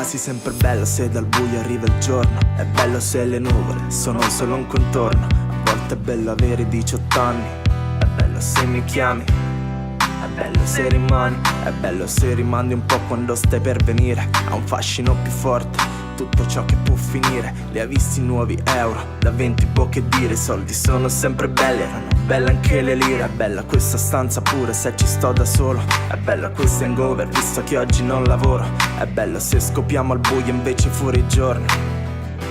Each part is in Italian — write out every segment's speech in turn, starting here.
quasi sempre bello se dal buio arriva il giorno. È bello se le nuvole sono solo un contorno. A volte è bello avere 18 anni. È bello se mi chiami. È bello se rimani. È bello se rimandi un po' quando stai per venire. Ha un fascino più forte tutto ciò che può finire. Li ha visti nuovi euro, da 20 può che dire. I soldi sono sempre belli, erano belle anche le lire. È bella questa stanza pure se ci sto da solo. È bella questa hangover visto che oggi non lavoro. È bello se scopiamo al buio invece fuori giorno.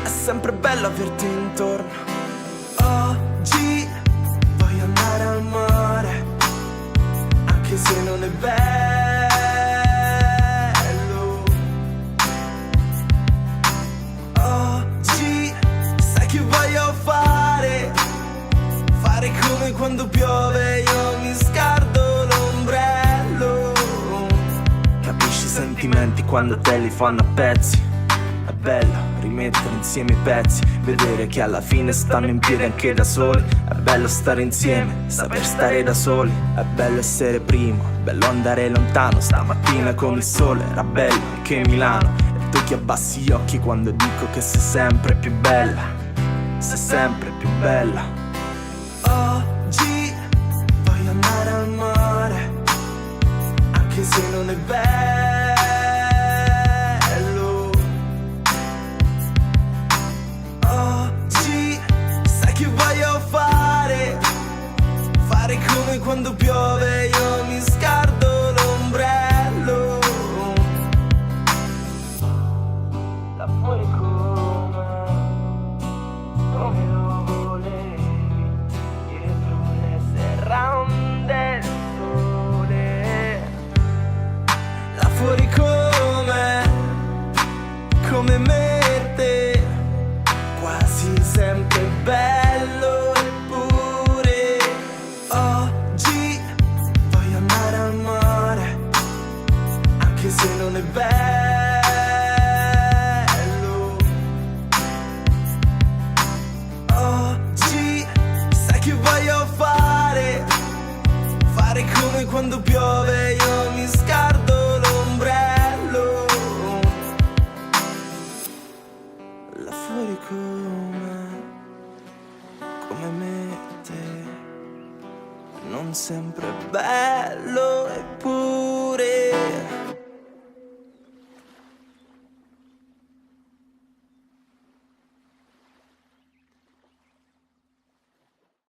È sempre bello averti intorno. Oggi voglio andare al mare, anche se non è bello. Voglio fare come quando piove, io mi scardo l'ombrello. Capisci i sentimenti quando te li fanno a pezzi. È bello rimettere insieme i pezzi, vedere che alla fine stanno in piedi anche da soli. È bello stare insieme, saper stare da soli. È bello essere primo, è bello andare lontano. Stamattina con il sole era bello anche Milano. E tu che abbassi gli occhi quando dico che sei sempre più bella. Sei sempre più bella. Oggi voglio andare al mare, anche se non è bello. Oggi sai che voglio fare come quando piove, io mi scardo l'ombrello. Là fuori come lo volevi, dietro le serrande del sole. Là fuori come me e te, quasi sempre bello eppure. Oggi voglio andare al mare, anche se non è bello. Voglio fare come quando piove, io mi scardo l'ombrello. Là fuori come me e te, non sempre bello eppure.